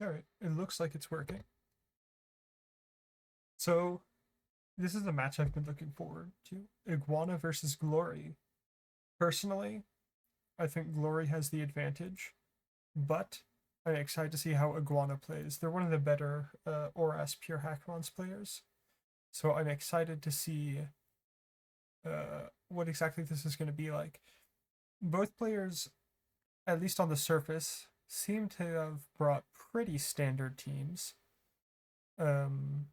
Alright, it looks like it's working. So, this is a match I've been looking forward to. Iguana versus Glory. Personally, I think Glory has the advantage, but I'm excited to see how Iguana plays. They're one of the better ORAS Pure Hackmons players, so I'm excited to see what exactly this is going to be like. Both players, at least on the surface, seem to have brought pretty standard teams. Um,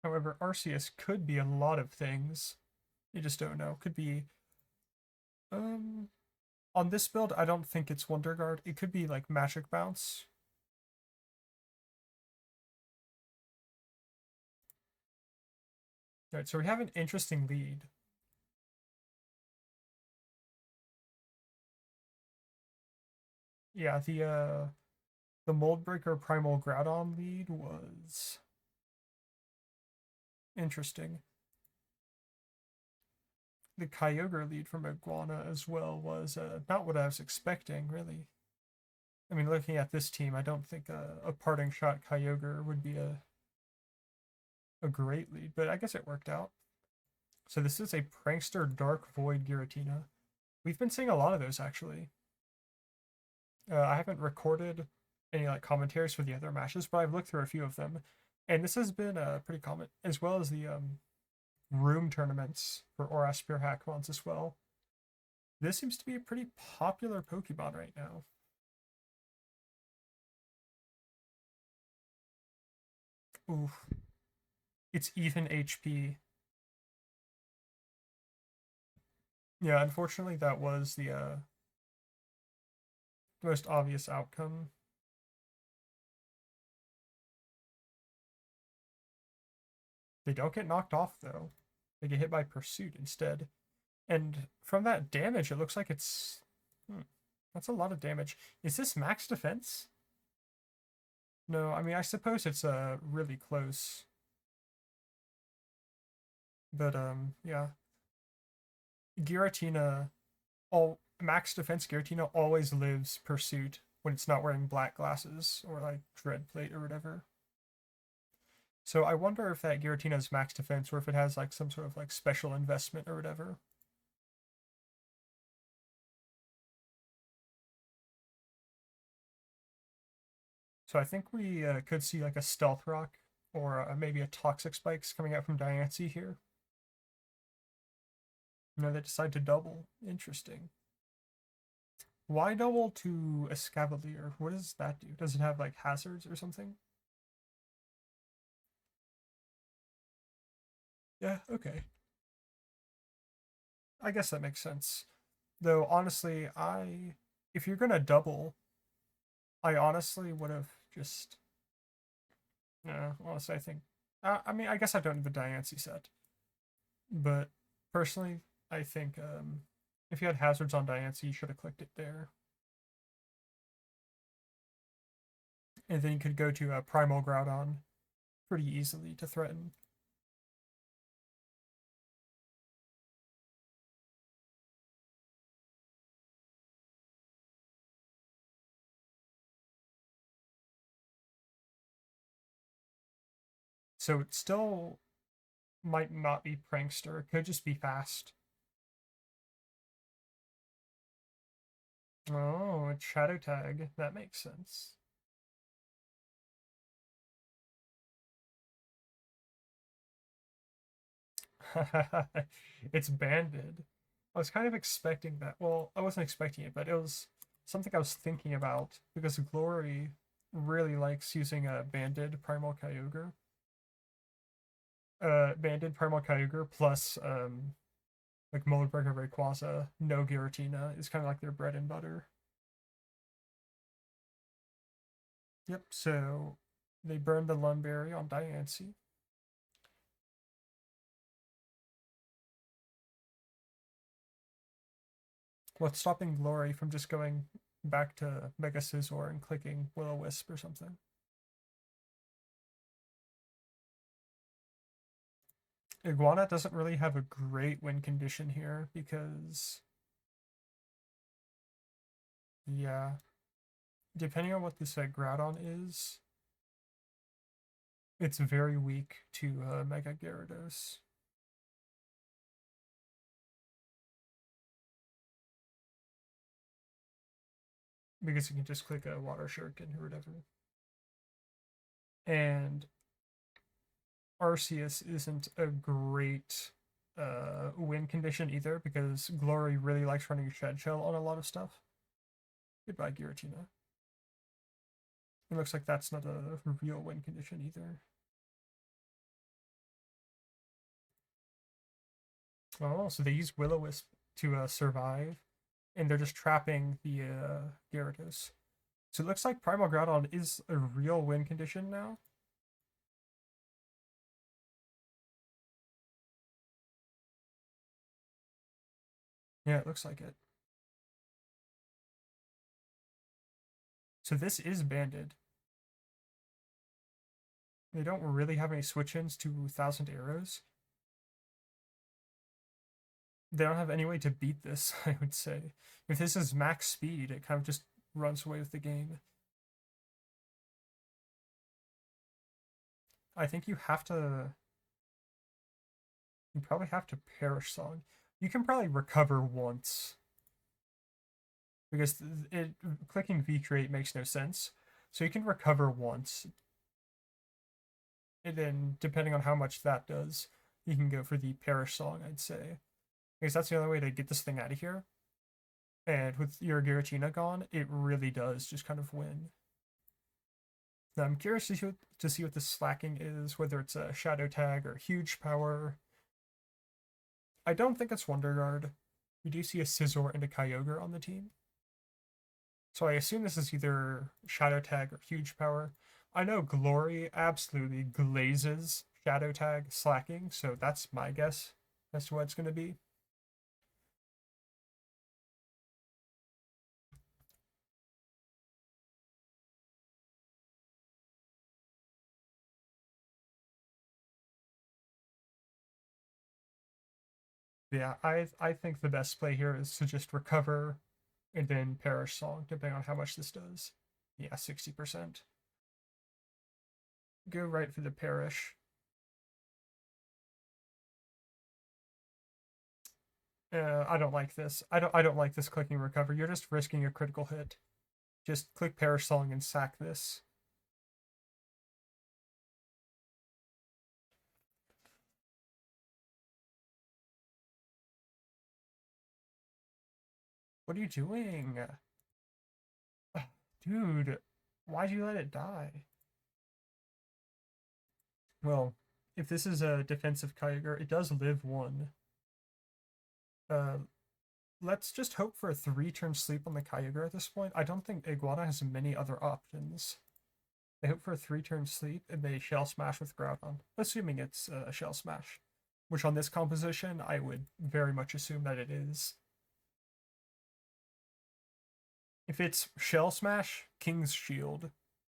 However, Arceus could be a lot of things. You just don't know. Could be um on this build, I don't think it's Wonder Guard. It could be like Magic Bounce. Alright, so we have an interesting lead. Yeah, the Mold Breaker Primal Groudon lead was interesting. The Kyogre lead from Iguana as well was not what I was expecting, really. I mean, looking at this team, I don't think a parting shot Kyogre would be a great lead, but I guess it worked out. So this is a Prankster Dark Void Giratina. We've been seeing a lot of those actually. I haven't recorded any like commentaries for the other matches, but I've looked through a few of them, and this has been pretty common, as well as the room tournaments for Aura Spear Hackmons as well. This seems to be a pretty popular Pokemon right now. Oof, it's even HP. Yeah, unfortunately, that was the most obvious outcome. They don't get knocked off though; they get hit by Pursuit instead. And from that damage, it looks like it's that's a lot of damage. Is this max defense? No, I mean I suppose it's really close, but yeah, Giratina all max defense Giratina always lives Pursuit when it's not wearing black glasses or like Dread Plate or whatever. So I wonder if that Giratina's max defense or if it has like some sort of like special investment or whatever. So I think we could see like a Stealth Rock or maybe a Toxic Spikes coming out from Diancie here. No, they decide to double. Interesting. Why double to Escavalier? What does that do? Does it have like hazards or something? Yeah, okay. I guess that makes sense. Though honestly, I if you're gonna double, I honestly would have just honestly I think I mean I guess I don't need the Diancie set. But personally, I think if you had hazards on Diancie, you should have clicked it there. And then you could go to Primal Groudon pretty easily to threaten. So it still might not be Prankster. It could just be fast. Oh, it's Shadow Tag. That makes sense. It's banded. I was kind of expecting that. Well, I wasn't expecting it, but it was something I was thinking about because Glory really likes using a banded Primal Kyogre. Banded Primal Kyogre plus like Moldbreaker Rayquaza, no Giratina is kind of like their bread and butter. Yep, so they burned the Lumberry on Diancie. What's stopping Glory from just going back to Mega Scizor and clicking Will-O-Wisp or something? Iguana doesn't really have a great win condition here because, yeah, depending on what this Groudon is, it's very weak to Mega Gyarados. Because you can just click a Water Shuriken or whatever. And Arceus isn't a great win condition either, because Glory really likes running Shed Shell on a lot of stuff. Goodbye, Giratina. It looks like that's not a real win condition either. Oh, so they use Will-O-Wisp to survive, and they're just trapping the Gyarados. So it looks like Primal Groudon is a real win condition now. Yeah, it looks like it. So this is banded. They don't really have any switch-ins to 1,000 Arrows. They don't have any way to beat this, I would say. If this is max speed, it kind of just runs away with the game. I think you probably have to Perish Song. You can probably recover once. Because clicking V-Create makes no sense. So you can recover once. And then, depending on how much that does, you can go for the Perish Song, I'd say. Because that's the only way to get this thing out of here. And with your Giratina gone, it really does just kind of win. Now, I'm curious to see what the slacking is, whether it's a Shadow Tag or Huge Power. I don't think it's Wonder Guard. We do see a Scizor and a Kyogre on the team. So I assume this is either Shadow Tag or Huge Power. I know Glory absolutely glazes Shadow Tag slacking, so that's my guess as to what it's going to be. Yeah, I think the best play here is to just recover and then Perish Song, depending on how much this does. Yeah, 60%. Go right for the Perish. I don't like this. I don't like this clicking recover. You're just risking a critical hit. Just click Perish Song and sack this. What are you doing? Dude, why'd you let it die? Well, if this is a defensive Kyogre, it does live one. Uh, let's just hope for a 3-turn sleep on the Kyogre at this point. I don't think Iguana has many other options. They hope for a 3-turn sleep, and they Shell Smash with Groudon, assuming it's a Shell Smash. Which on this composition, I would very much assume that it is. If it's Shell Smash, King's Shield.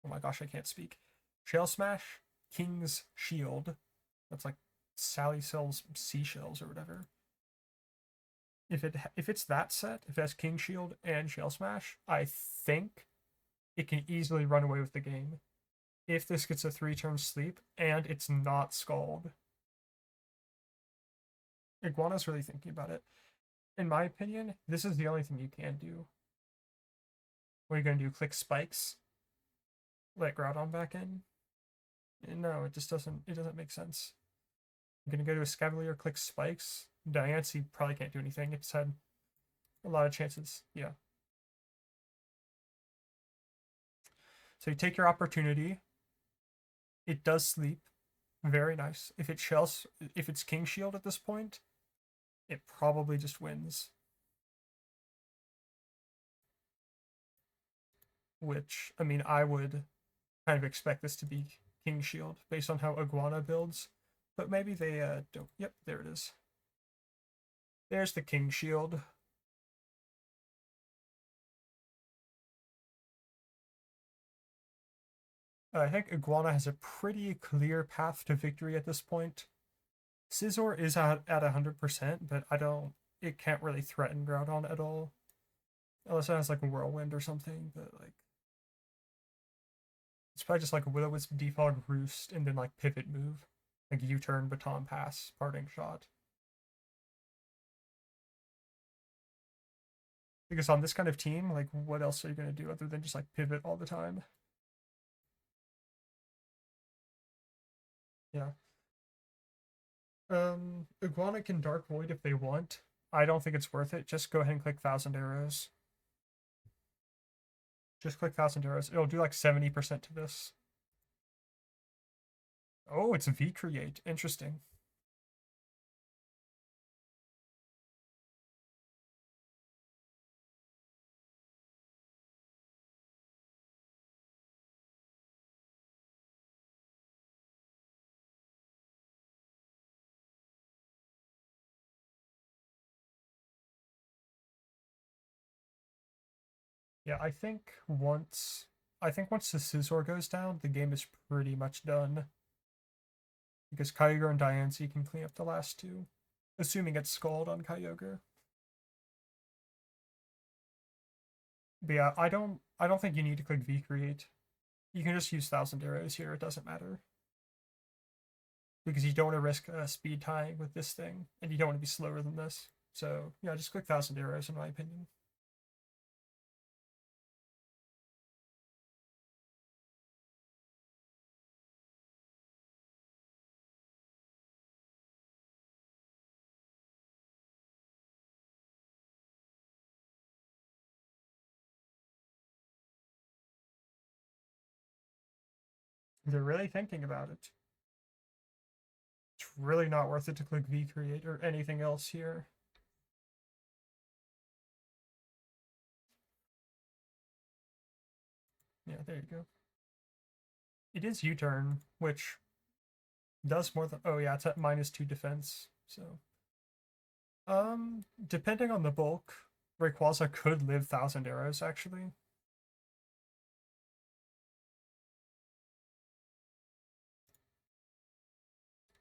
Oh my gosh, I can't speak. Shell Smash, King's Shield. That's like Sally sells seashells or whatever. If it's that set, if it has King Shield and Shell Smash, I think it can easily run away with the game. If this gets a 3-turn sleep and it's not Scald. Iguana's really thinking about it. In my opinion, this is the only thing you can do. What are you going to do? Click Spikes? Let Groudon back in? No, it just doesn't make sense. I'm going to go to a Scavalier, click Spikes. Diancie probably can't do anything. It's had a lot of chances. Yeah. So you take your opportunity. It does sleep. Very nice. If it's King Shield at this point, it probably just wins. Which, I mean, I would kind of expect this to be King Shield based on how Iguana builds. But maybe they don't. Yep, there it is. There's the King Shield. I think Iguana has a pretty clear path to victory at this point. Scizor is at 100%, but it can't really threaten Groudon at all. Unless it has like a Whirlwind or something, but like, probably just like Will-O-Wisp default roost and then like pivot move. Like U-turn, baton pass, parting shot. Because on this kind of team, like what else are you gonna do other than just like pivot all the time? Yeah. Iguana can Dark Void if they want. I don't think it's worth it. Just go ahead and click 1,000 arrows. Just click 1,000 arrows. It'll do like 70% to this. Oh, it's V create. Interesting. Yeah, I think once the Scizor goes down, the game is pretty much done. Because Kyogre and Diancie can clean up the last two. Assuming it's Scald on Kyogre. But yeah, I don't think you need to click V create. You can just use 1,000 arrows here, it doesn't matter. Because you don't want to risk speed tying with this thing, and you don't want to be slower than this. So yeah, just click 1,000 arrows in my opinion. They're really thinking about it. It's really not worth it to click V create or anything else here. Yeah, there you go. It is U-turn, which does more than, oh yeah, it's at -2 defense. So depending on the bulk, Rayquaza could live 1,000 arrows actually.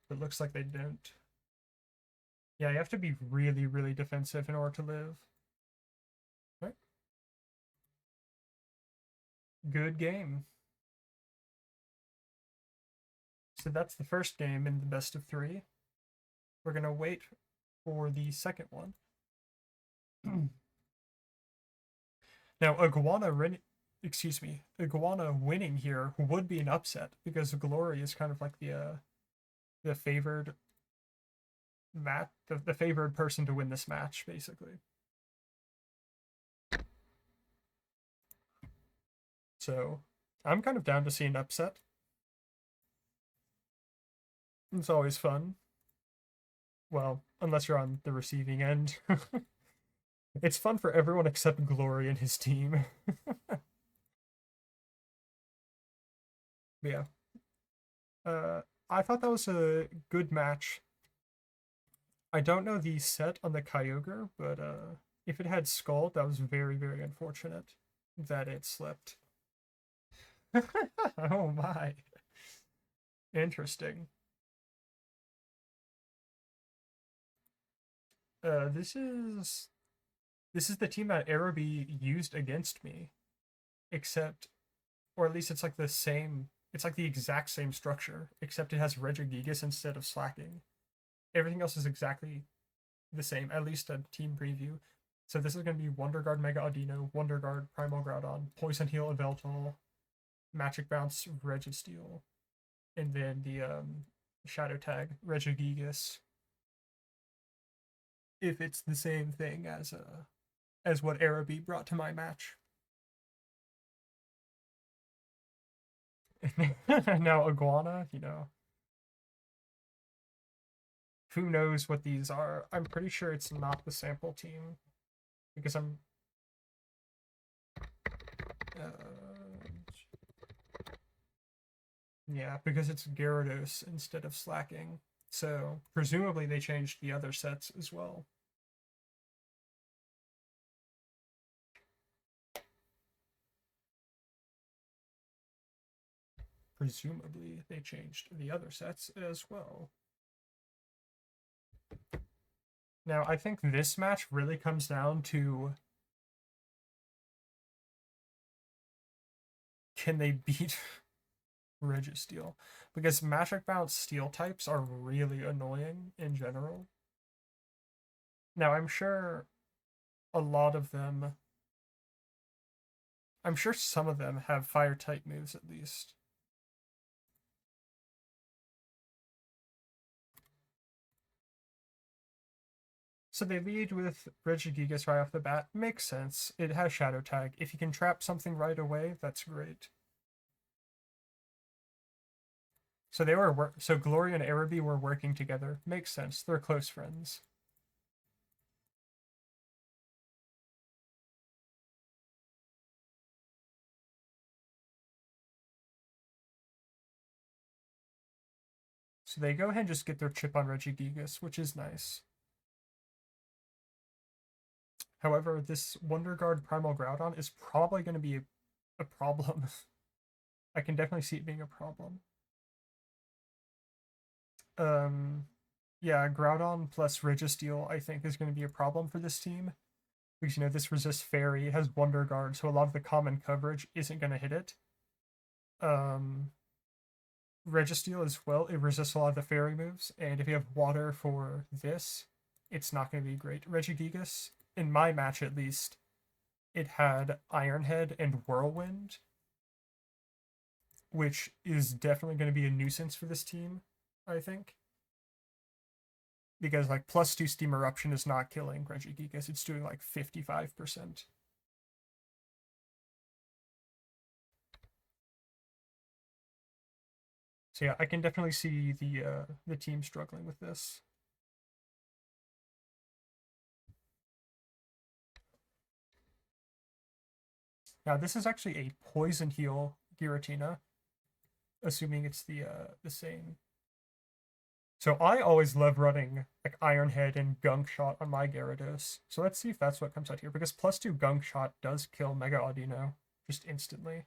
It looks like they don't. Yeah, you have to be really, really defensive in order to live. Right. Good game. So that's the first game in the best of 3. We're gonna wait for the second one. Now, Iguana winning here would be an upset because Glory is kind of like the favored the favored person to win this match, basically. So I'm kind of down to see an upset. It's always fun. Well, unless you're on the receiving end. It's fun for everyone except Glory and his team. Yeah. I thought that was a good match. I don't know the set on the Kyogre, but if it had Scald, that was very, very unfortunate that it slipped. Oh my. Interesting. This is the team that Araby used against me, except, or at least it's like the same. It's like the exact same structure, except it has Regigigas instead of Slacking. Everything else is exactly the same, at least a team preview. So this is going to be Wonder Guard Mega Audino, Wonder Guard Primal Groudon, Poison Heal Yveltal, Magic Bounce Registeel, and then the Shadow Tag Regigigas. If it's the same thing as what Araby brought to my match. Now Iguana, who knows what these are? I'm pretty sure it's not the sample team because I'm. Yeah, because it's Gyarados instead of Slacking. So presumably they changed the other sets as well. Presumably they changed the other sets as well. Now, I think this match really comes down to can they beat Registeel, because magic bounce steel types are really annoying in general. Now I'm sure a lot of them, I'm sure some of them have fire type moves at least. So they lead with Regigigas right off the bat. Makes sense. It has Shadow Tag. If you can trap something right away, that's great. So so Glory and Araby were working together. Makes sense. They're close friends. So they go ahead and just get their chip on Regigigas, which is nice. However, this Wonder Guard Primal Groudon is probably going to be a problem. I can definitely see it being a problem. Yeah, Groudon plus Registeel, I think, is going to be a problem for this team. Because, this resists Fairy, it has Wonder Guard, so a lot of the common coverage isn't going to hit it. Registeel as well, it resists a lot of the Fairy moves, and if you have Water for this, it's not going to be great. Regigigas, in my match at least, it had Iron Head and Whirlwind, which is definitely going to be a nuisance for this team, I think. Because like +2 Steam Eruption is not killing Regigigas, it's doing like 55%. So yeah, I can definitely see the team struggling with this. Now this is actually a Poison Heal Giratina, assuming it's the same. So I always love running like Iron Head and Gunk Shot on my Gyarados. So let's see if that's what comes out here, because +2 Gunk Shot does kill Mega Audino just instantly.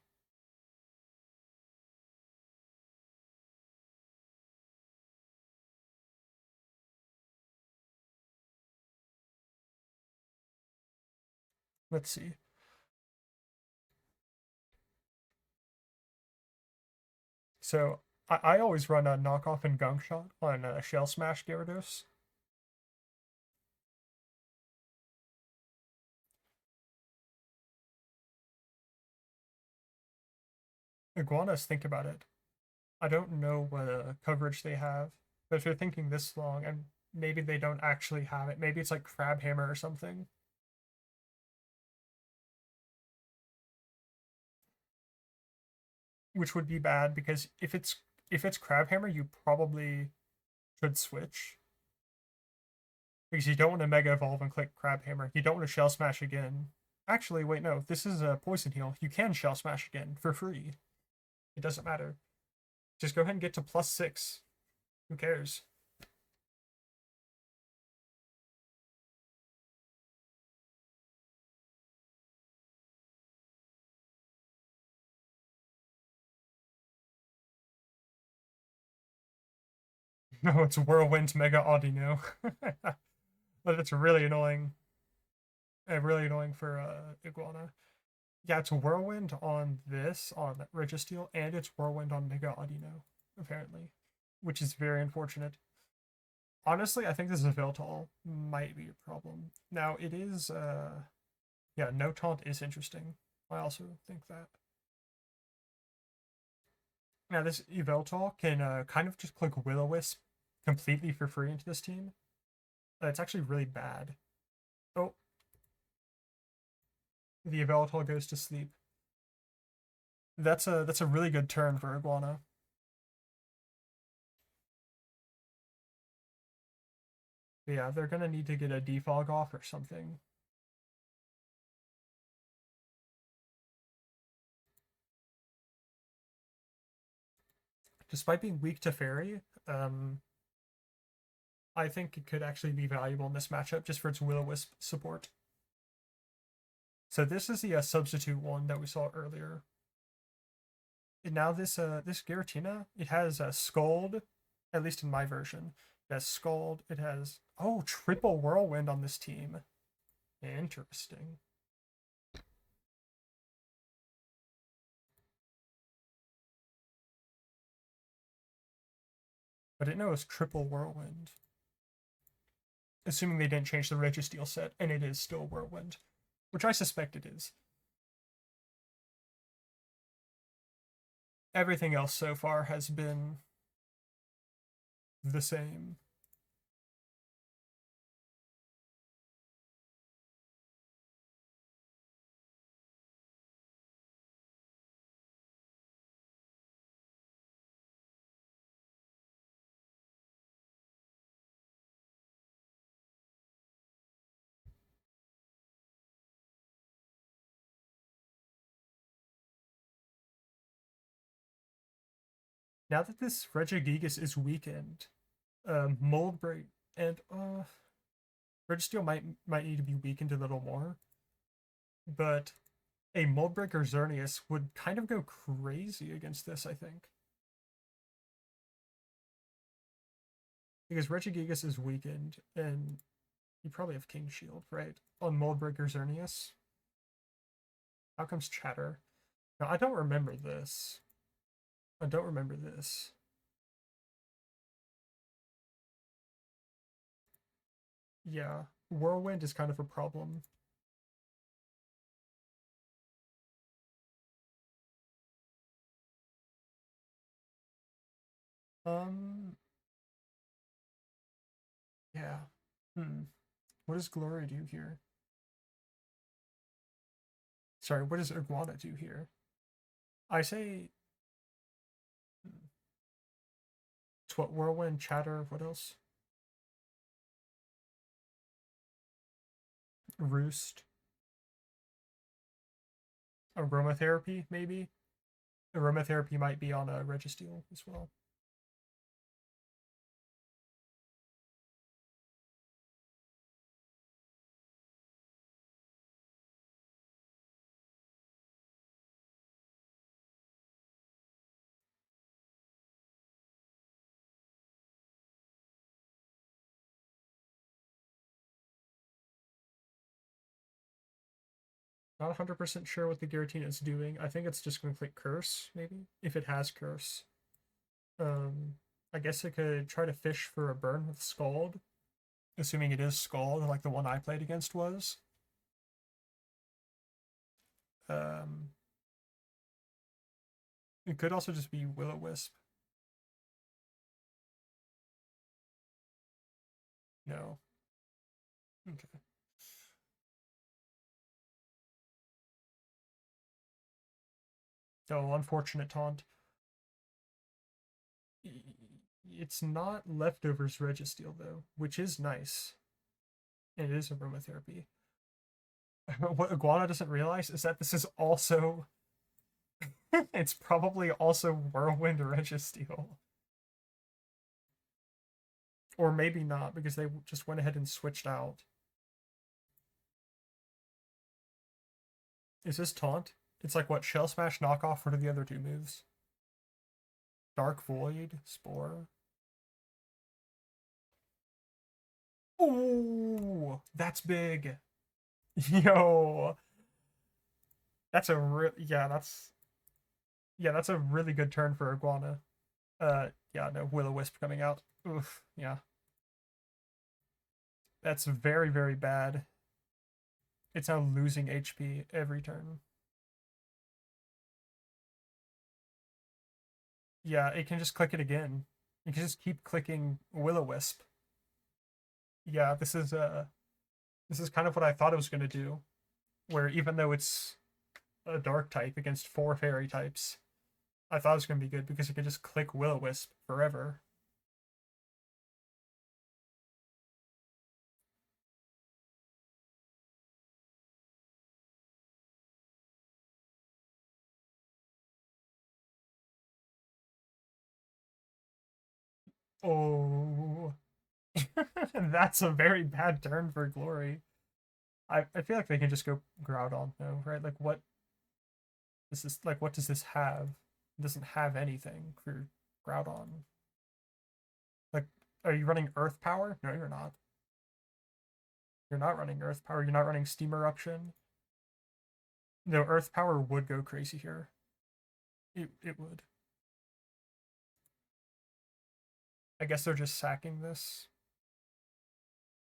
Let's see. So I always run a knockoff and Gunk Shot on a Shell Smash Gyarados. Iguanas, think about it. I don't know what coverage they have, but if you're thinking this long, and maybe they don't actually have it, maybe it's like Crab Hammer or something. Which would be bad because if it's Crab Hammer, you probably should switch. Because you don't want to Mega Evolve and click Crab Hammer. You don't want to Shell Smash again. Actually, wait, no. This is a Poison Heal. You can Shell Smash again for free. It doesn't matter. Just go ahead and get to +6. Who cares? No, it's Whirlwind Mega Audino. But it's really annoying. Really annoying for Iguana. Yeah, it's Whirlwind on this, on Registeel, and it's Whirlwind on Mega Audino, apparently. Which is very unfortunate. Honestly, I think this Veltal might be a problem. Now, it is, yeah, no taunt is interesting. I also think that. Now, this Yveltal can kind of just click Will-O-Wisp completely for free into this team. It's actually really bad. Oh. The Yveltal goes to sleep. That's a really good turn for Iguana. But yeah, they're gonna need to get a defog off or something. Despite being weak to Fairy, I think it could actually be valuable in this matchup just for its Will-O-Wisp support. So this is the substitute one that we saw earlier. And now this Giratina, it has Scald, at least in my version. It has Scald, it has, oh, triple Whirlwind on this team. Interesting. I didn't know it was triple Whirlwind. Assuming they didn't change the Registeel set, and it is still Whirlwind, which I suspect it is. Everything else so far has been the same. Now that this Regigigas is weakened, Mold Break and Registeel might need to be weakened a little more, but a Mold Breaker Xerneas would kind of go crazy against this, I think. Because Regigigas is weakened, and you probably have King Shield, right? On Mold Breaker Xerneas. How comes Chatter? Now, I don't remember this. I don't remember this. Yeah, Whirlwind is kind of a problem. Um, yeah. What does Glory do here? Sorry, what does Iguana do here? I say... It's what, Whirlwind, Chatter, what else? Roost. Aromatherapy, maybe? Aromatherapy might be on a Registeel as well. Not 100% sure what the Giratina is doing. I think it's just going to click Curse, maybe? If it has Curse. I guess it could try to fish for a burn with Scald. Assuming it is Scald, like the one I played against was. It could also just be Will-O-Wisp. No. Okay. Oh, unfortunate taunt. It's not Leftovers Registeel, though, which is nice. And it is aromatherapy. What Iguana doesn't realize is that this is also... it's probably also Whirlwind Registeel. Or maybe not, because they just went ahead and switched out. Is this taunt? It's like, what, Shell Smash knockoff? What are the other two moves? Dark Void, Spore. Oh, that's big. Yo. That's a that's a really good turn for Iguana. Yeah, no, Will-O-Wisp coming out. Oof, yeah. That's very, very bad. It's now losing HP every turn. Yeah, it can just click it again. You can just keep clicking Will-O-Wisp. Yeah, this is kind of what I thought it was going to do. Where even though it's a dark type against 4 fairy types, I thought it was going to be good because it could just click Will-O-Wisp forever. Oh, that's a very bad turn for Glory. I feel like they can just go Groudon though, right? Like what what does this have? It doesn't have anything for Groudon. Like, are you running Earth Power? No, you're not. You're not running Earth Power. You're not running Steam Eruption. No, Earth Power would go crazy here. It would. I guess they're just sacking this.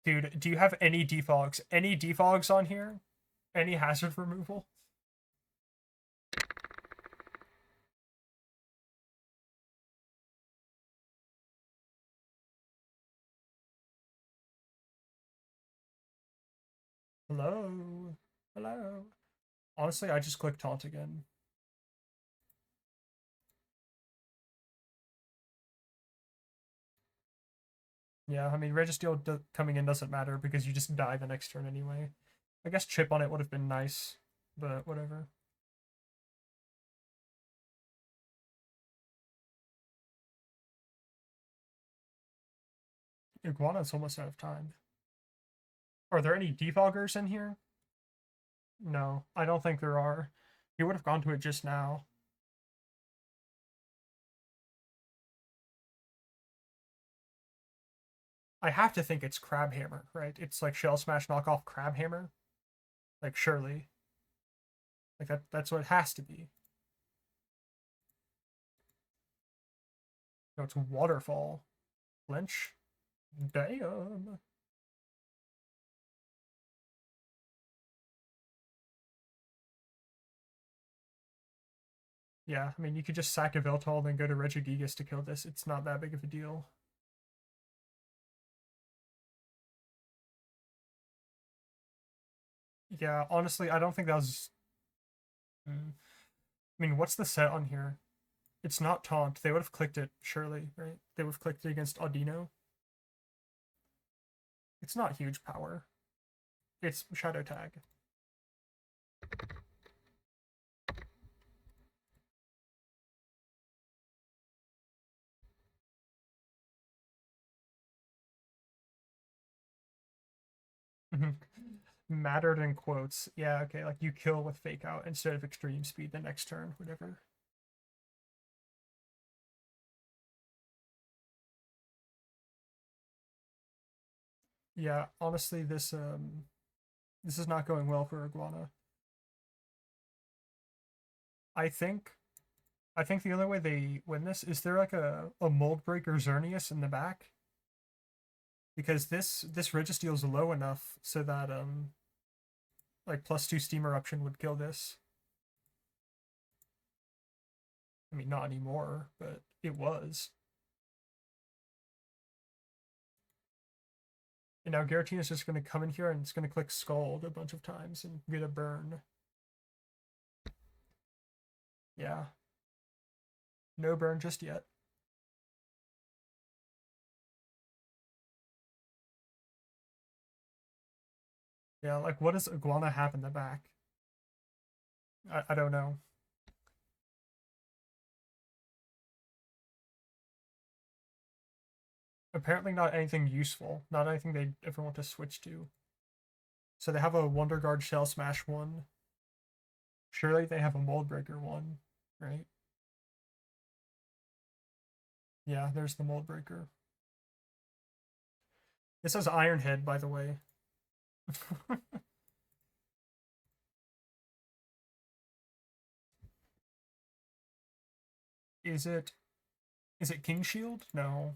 Dude, do you have any defogs? Any defogs on here? Any hazard removal? Hello? Hello? Honestly, I just clicked taunt again. Yeah, I mean, Registeel coming in doesn't matter because you just die the next turn anyway. I guess chip on it would have been nice, but whatever. Iguana's almost out of time. Are there any defoggers in here? No, I don't think there are. He would have gone to it just now. I have to think it's Crabhammer, right? It's like Shell Smash knockoff Crabhammer. Like, surely. Like, that's what it has to be. No, it's Waterfall. Flinch? Damn. Yeah, I mean, you could just sack a Veltal and then go to Regigigas to kill this. It's not that big of a deal. Yeah, honestly, I don't think that was... I mean, what's the set on here? It's not Taunt. They would have clicked it, surely, right? They would have clicked it against Audino. It's not huge power. It's Shadow Tag. Mattered in quotes. Yeah, okay, like you kill with Fake Out instead of Extreme Speed the next turn, whatever. Yeah, honestly, this is not going well for Iguana. I think I think the only way they win this is there like a Mold Breaker Xerneas in the back? Because this Registeel is low enough so that like +2 Steam Eruption would kill this. I mean, not anymore, but it was. And now Giratina's just going to come in here and it's going to click Scald a bunch of times and get a burn. Yeah. No burn just yet. Yeah, like what does Iguana have in the back? I don't know. Apparently not anything useful. Not anything they ever want to switch to. So they have a Wonder Guard Shell Smash one. Surely they have a Mold Breaker one, right? Yeah, there's the Mold Breaker. This has Iron Head, by the way. Is it King Shield? No.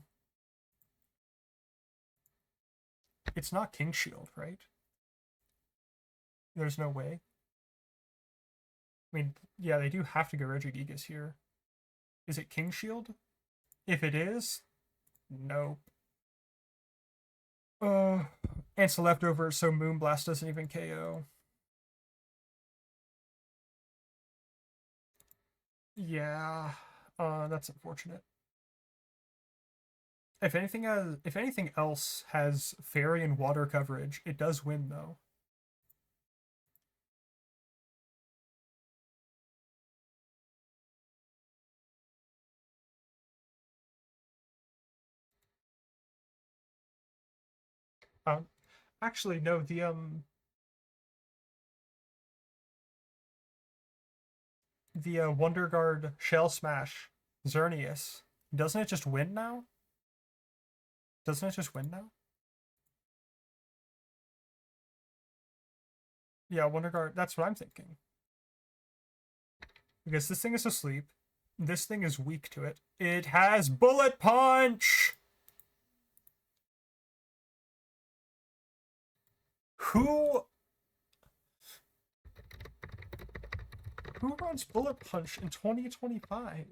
It's not King Shield, right? There's no way. I mean, yeah, they do have to go Regigigas here. Is it King Shield? If it is, nope. And it's a leftover, so Moonblast doesn't even KO. Yeah, that's unfortunate. If anything else has fairy and water coverage, it does win though. Um, Actually, no. The Wonder Guard Shell Smash Xerneas, doesn't it just win now? Doesn't it just win now? Yeah, Wonder Guard. That's what I'm thinking. Because this thing is asleep. This thing is weak to it. It has Bullet Punch! Who runs Bullet Punch in 2025?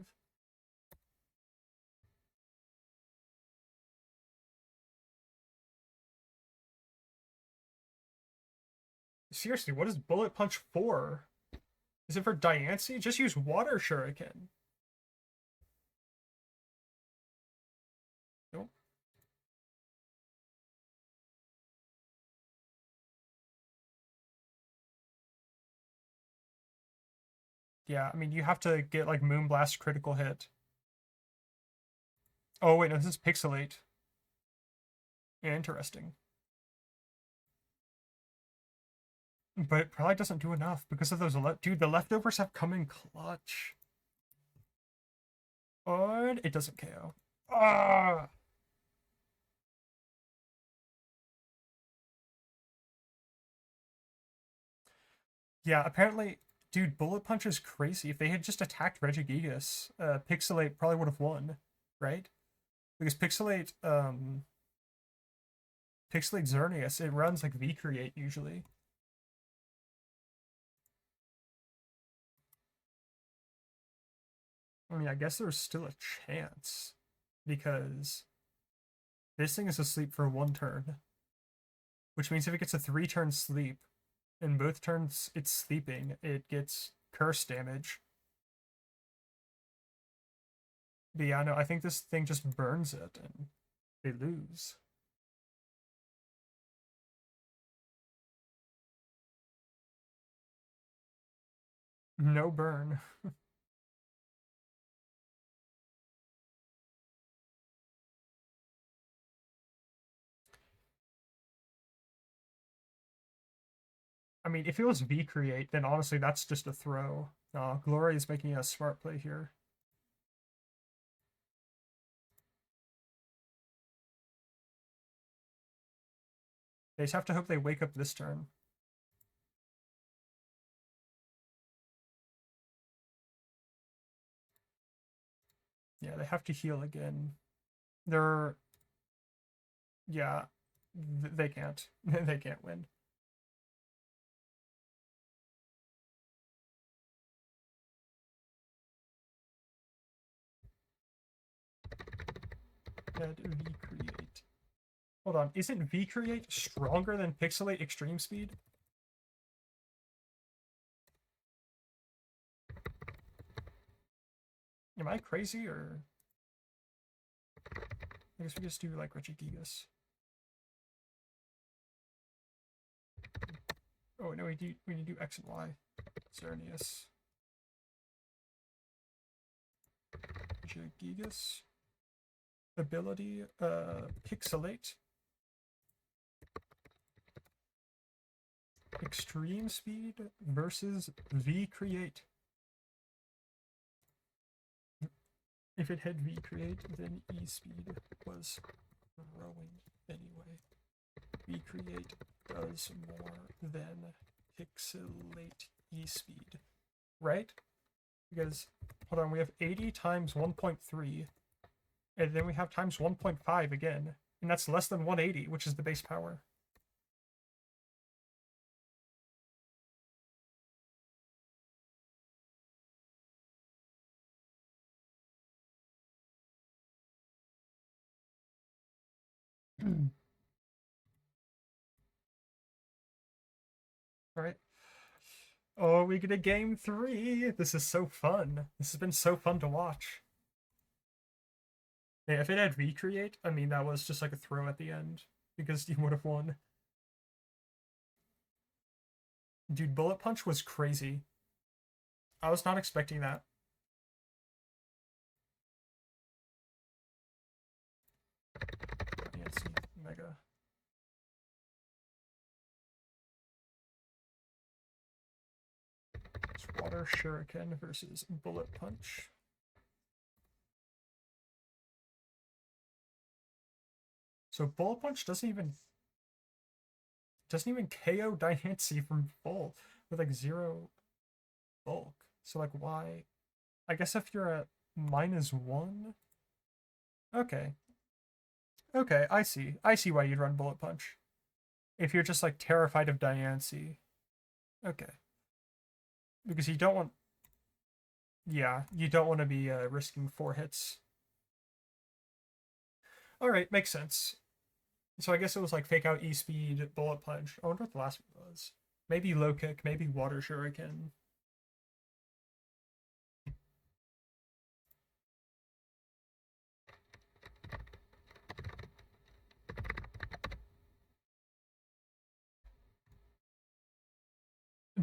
Seriously, what is Bullet Punch for? Is it for Diancie? Just use Water Shuriken. Nope. Yeah, I mean, you have to get, like, Moonblast critical hit. Oh, wait, no, this is Pixelate. Interesting. But it probably doesn't do enough because of those... Dude, the leftovers have come in clutch. And it doesn't KO. Ah! Yeah, apparently, dude, Bullet Punch is crazy. If they had just attacked Regigigas, Pixelate probably would have won, right? Because Pixelate Xerneas, it runs like V-Create usually. I mean, I guess there's still a chance because this thing is asleep for 1 turn, which means if it gets a 3-turn sleep, in both turns it's sleeping, it gets curse damage. But yeah, no, I think this thing just burns it and they lose. No burn. I mean, if it was V-Create, then honestly that's just a throw. Glory is making a smart play here. They just have to hope they wake up this turn. Yeah, they have to heal again. They're... Yeah, they can't. They can't win. Head V-Create. Hold on, isn't V-Create stronger than Pixelate Extreme Speed? Am I crazy, or... I guess we just do, like, Regigigas. Oh, no, we need to do X and Y. Xerneas. Regigigas. Ability, Pixelate. Extreme Speed versus V-Create. If it had V-Create, then E-Speed was growing anyway. V-Create does more than Pixelate E-Speed, right? Because, hold on, we have 80 times 1.3, and then we have times 1.5 again, and that's less than 180, which is the base power. Right. Oh, we get a game 3. This is so fun. This has been so fun to watch. Yeah, if it had Recreate, I mean, that was just like a throw at the end because you would have won. Dude, Bullet Punch was crazy. I was not expecting that. Yeah, see, Mega. It's Water Shuriken versus Bullet Punch. So Bullet Punch doesn't even KO Diancie from full with like 0 bulk. So like why? I guess if you're at -1. Okay. Okay, I see. I see why you'd run Bullet Punch. If you're just like terrified of Diancie, okay, because you don't want, yeah, you don't want to be risking 4 hits. All right, makes sense. So I guess it was like fake out E speed, bullet punch. I wonder what the last one was. Maybe low kick, maybe water shuriken.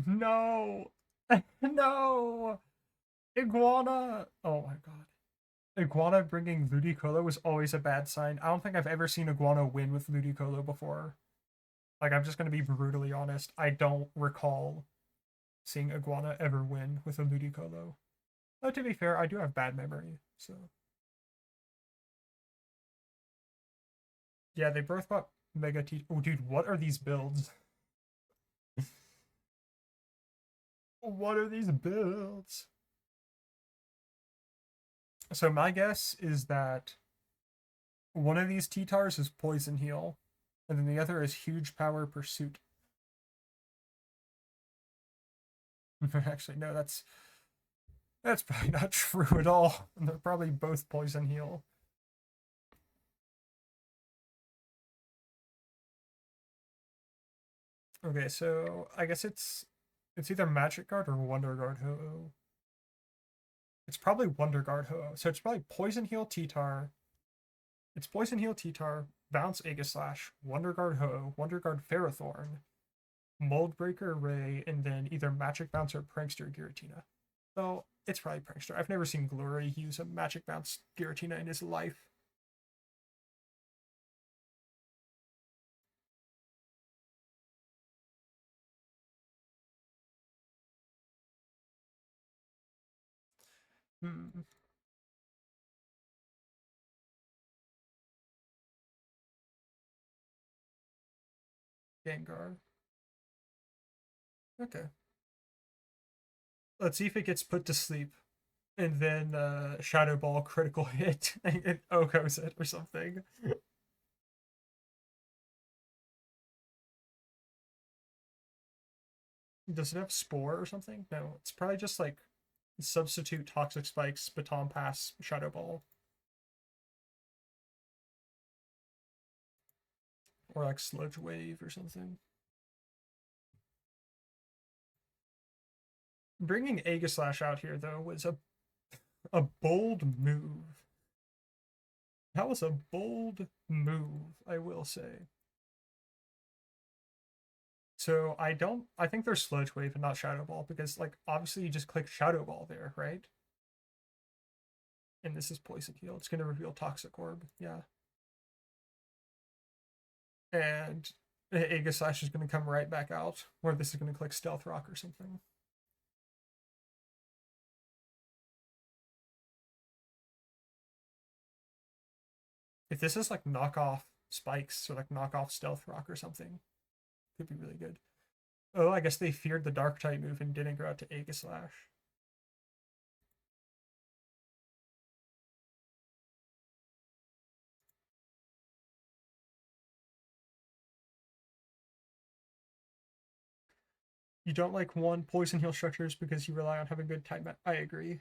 No, no, Iguana. Oh my god. Iguana bringing Ludicolo was always a bad sign. I don't think I've ever seen Iguana win with Ludicolo before. Like, I'm just going to be brutally honest. I don't recall seeing Iguana ever win with a Ludicolo. Though, to be fair, I do have bad memory, so. Yeah, they both bought Mega T. Oh, dude, what are these builds? What are these builds? So, my guess is that one of these T-Tars is Poison Heal, and then the other is Huge Power Pursuit. Actually, no, that's probably not true at all. And they're probably both Poison Heal. Okay, so I guess it's either Magic Guard or Wonder Guard Ho-Oh. It's probably Wonder Guard Ho-Oh. So it's probably Poison Heal T-Tar. It's Poison Heal T-Tar, Bounce Aegislash, Wonder Guard Ho-Oh, Wonder Guard Ferrothorn, Mold Breaker Ray, and then either Magic Bounce or Prankster Giratina. So it's probably Prankster. I've never seen Glory use a Magic Bounce Giratina in his life. Hmm. Gengar. Okay. Let's see if it gets put to sleep. And then Shadow Ball critical hit and Oko's it or something. Does it have Spore or something? No, it's probably just like substitute Toxic Spikes, Baton Pass, Shadow Ball. Or like Sludge Wave or something. Bringing Aegislash out here, though, was a bold move. That was a bold move, I will say. So I think there's Sludge Wave and not Shadow Ball because, like, obviously you just click Shadow Ball there, right? And this is Poison Heal. It's going to reveal Toxic Orb. Yeah. And Aegislash is going to come right back out, or this is going to click Stealth Rock or something. If this is like knockoff Spikes or like knockoff Stealth Rock or something, could be really good. Oh, I guess they feared the Dark type move and didn't go out to Aegislash. You don't like one Poison Heal structures because you rely on having good type. I agree.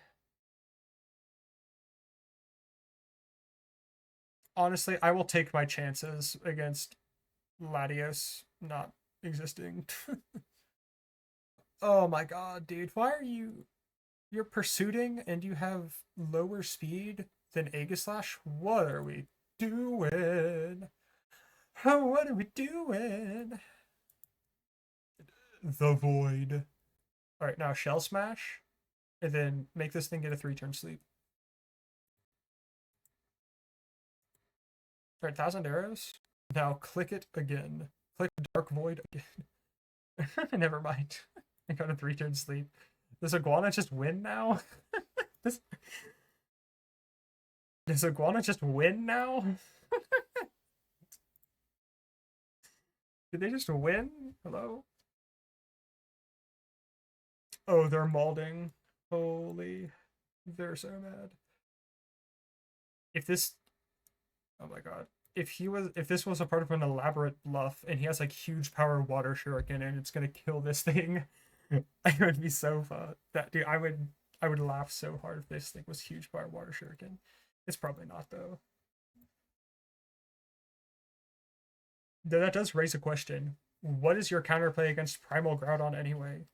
Honestly, I will take my chances against Latios not existing. Oh my god, dude. Why are you're pursuing and you have lower speed than Aegislash? What are we doing? What are we doing? The Void. Alright, now Shell Smash. And then make this thing get a 3-turn sleep. Alright, 1,000 arrows. Now click it again. Click Dark Void again. Never mind. I got a 3-turn sleep. Does Iguana just win now? Does Iguana just win now? Did they just win? Hello? Oh, they're molding. Holy. They're so mad. If this... Oh my god. if this was a part of an elaborate bluff and he has like huge power water shuriken and it's gonna kill this thing, I would be so fun. That dude, I would laugh so hard if this thing was huge power water shuriken. It's probably not though. Though that does raise a question. What is your counterplay against Primal Groudon anyway?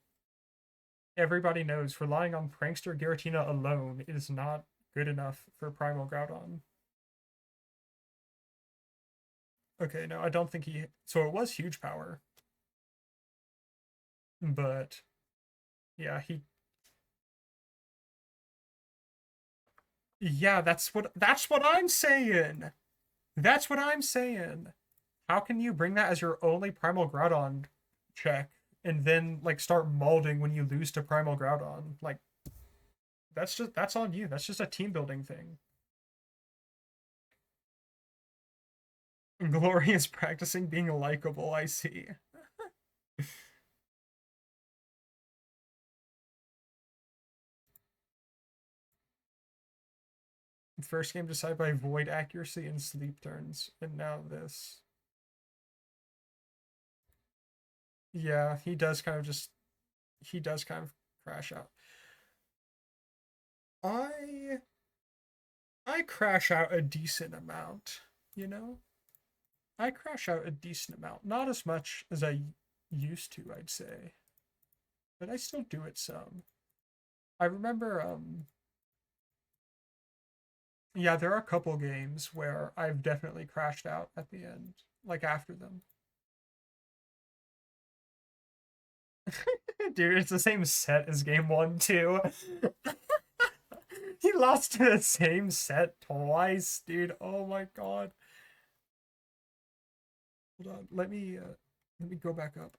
Everybody knows relying on Prankster Giratina alone is not good enough for Primal Groudon. Okay, no, I don't think he. So it was huge power, but yeah, he. Yeah, that's what I'm saying. That's what I'm saying. How can you bring that as your only Primal Groudon check and then like start molding when you lose to Primal Groudon? Like that's on you. That's just a team building thing. Glory is practicing being likable, I see. First game decided by void accuracy and sleep turns, and now this. Yeah, he does kind of crash out. I I crash out a decent amount, you know? I crash out a decent amount. Not as much as I used to, I'd say. But I still do it some. I remember yeah, there are a couple games where I've definitely crashed out at the end, like after them. Dude, it's the same set as game 1 too. He lost to the same set twice, dude. Oh my god. Hold on. Let me go back up.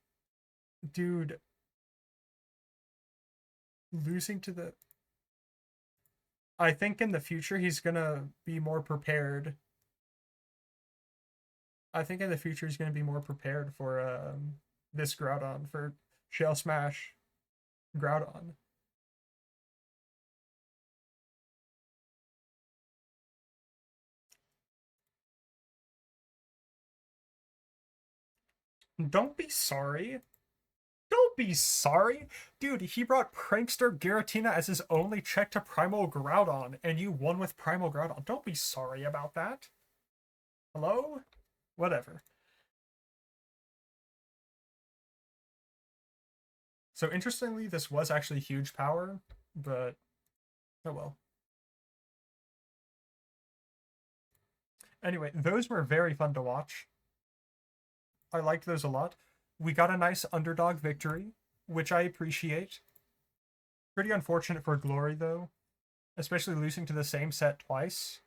Dude, losing to the I think in the future he's gonna be more prepared. I think in the future he's gonna be more prepared for this Groudon for Shell Smash Groudon. Don't be sorry. Don't be sorry. Dude, he brought Prankster Giratina as his only check to Primal Groudon, and you won with Primal Groudon. Don't be sorry about that. Hello? Whatever. So interestingly, this was actually huge power, but oh well. Anyway, those were very fun to watch. I liked those a lot. We got a nice underdog victory, which I appreciate. Pretty unfortunate for Glory though, especially losing to the same set twice.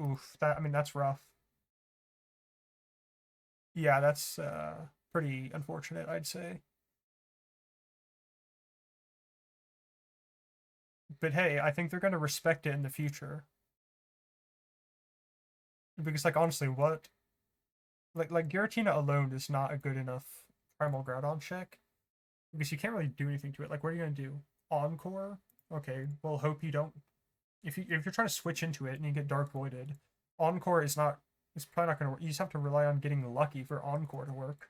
Oof, that I mean that's rough. Yeah, that's pretty unfortunate, I'd say. But hey, I think they're gonna respect it in the future because, like, honestly, what like Giratina alone is not a good enough Primal Groudon check because you can't really do anything to it. Like, what are you gonna do? Encore? Okay, well, hope you don't. If you're trying to switch into it and you get Dark Voided, Encore is not. It's probably not gonna work. You just have to rely on getting lucky for Encore to work.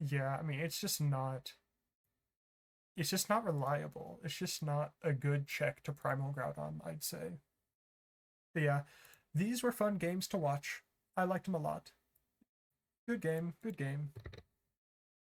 Yeah, I mean, it's just not. It's just not reliable. It's just not a good check to Primal Groudon, I'd say. But yeah, these were fun games to watch. I liked them a lot. Good game. Good game.